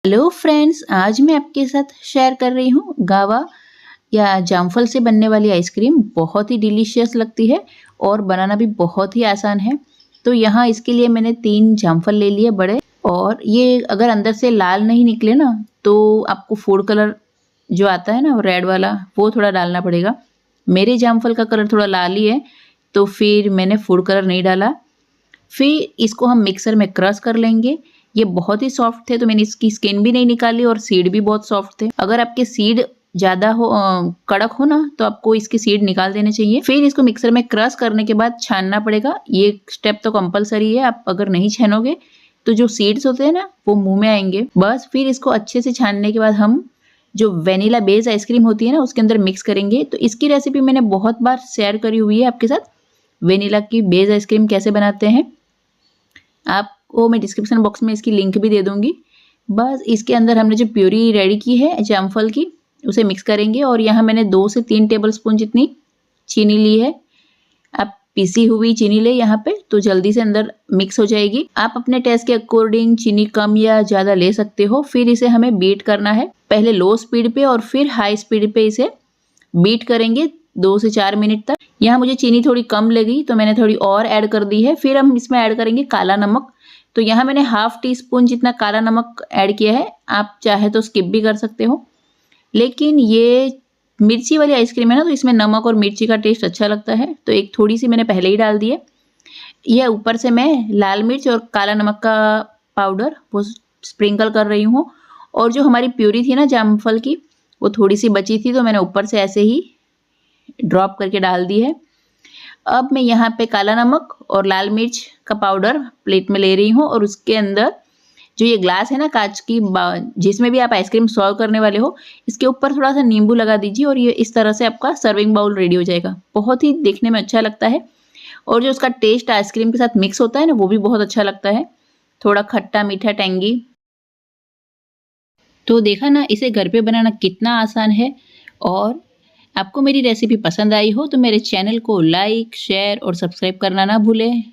Hello friends, आज मैं आपके साथ शेयर कर रही हूँ गावा या जामफल से बनने वाली आइसक्रीम। बहुत ही डिलीशियस लगती है और बनाना भी बहुत ही आसान है। तो यहाँ इसके लिए मैंने 3 जामफल ले लिए बड़े। और ये अगर अंदर से लाल नहीं निकले ना तो आपको फूड कलर जो आता है ना रेड वाला, वो थोड़ा डालना पड़ेगा। मेरे जामफल का कलर थोड़ा लाल ही है तो फिर मैंने फूड कलर नहीं डाला। फिर इसको हम मिक्सर में क्रश कर लेंगे। ये बहुत ही सॉफ्ट थे तो मैंने इसकी स्किन भी नहीं निकाली और सीड भी बहुत सॉफ्ट थे। अगर आपके सीड ज़्यादा हो कड़क हो ना तो आपको इसके सीड निकाल देने चाहिए। फिर इसको मिक्सर में क्रश करने के बाद छानना पड़ेगा। ये स्टेप तो कंपलसरी है, आप अगर नहीं छानोगे तो जो सीड्स होते हैं ना वो मुंह में आएंगे। बस फिर इसको अच्छे से छानने के बाद हम जो वेनिला बेस आइसक्रीम होती है ना उसके अंदर मिक्स करेंगे। तो इसकी रेसिपी मैंने बहुत बार शेयर करी हुई है आपके साथ, वेनिला की बेस आइसक्रीम कैसे बनाते हैं। आपको मैं डिस्क्रिप्शन बॉक्स में इसकी लिंक भी दे दूंगी। बस इसके अंदर हमने जो प्यूरी रेडी की है जामफल की उसे मिक्स करेंगे और यहाँ मैंने 2 से 3 टेबलस्पून जितनी चीनी ली है। आप पिसी हुई चीनी ले यहाँ पे तो जल्दी से अंदर मिक्स हो जाएगी। आप अपने टेस्ट के अकॉर्डिंग चीनी कम या ज़्यादा ले सकते हो। फिर इसे हमें बीट करना है, पहले लो स्पीड पे और फिर हाई स्पीड पे इसे बीट करेंगे 2 से 4 मिनट तक। यहाँ मुझे चीनी थोड़ी कम लगी तो मैंने थोड़ी और ऐड कर दी है। फिर हम इसमें ऐड करेंगे काला नमक। तो यहाँ मैंने हाफ टी स्पून जितना काला नमक ऐड किया है। आप चाहे तो स्किप भी कर सकते हो, लेकिन ये मिर्ची वाली आइसक्रीम है ना तो इसमें नमक और मिर्ची का टेस्ट अच्छा लगता है तो एक थोड़ी सी मैंने पहले ही डाल दी है। यह ऊपर से मैं लाल मिर्च और काला नमक का पाउडर वो स्प्रिंकल कर रही हूँ। और जो हमारी प्यूरी थी ना जामफल की वो थोड़ी सी बची थी तो मैंने ऊपर से ऐसे ही ड्रॉप करके डाल दी है। अब मैं यहाँ पे काला नमक और लाल मिर्च का पाउडर प्लेट में ले रही हूँ और उसके अंदर जो ये ग्लास है ना कांच की जिसमें भी आप आइसक्रीम सर्व करने वाले हो, इसके ऊपर थोड़ा सा नींबू लगा दीजिए और ये इस तरह से आपका सर्विंग बाउल रेडी हो जाएगा। बहुत ही देखने में अच्छा लगता है और जो उसका टेस्ट आइसक्रीम के साथ मिक्स होता है ना वो भी बहुत अच्छा लगता है, थोड़ा खट्टा मीठा टेंगी। तो देखा ना इसे घर पे बनाना कितना आसान है। और आपको मेरी रेसिपी पसंद आई हो तो मेरे चैनल को लाइक, शेयर और सब्सक्राइब करना ना भूलें।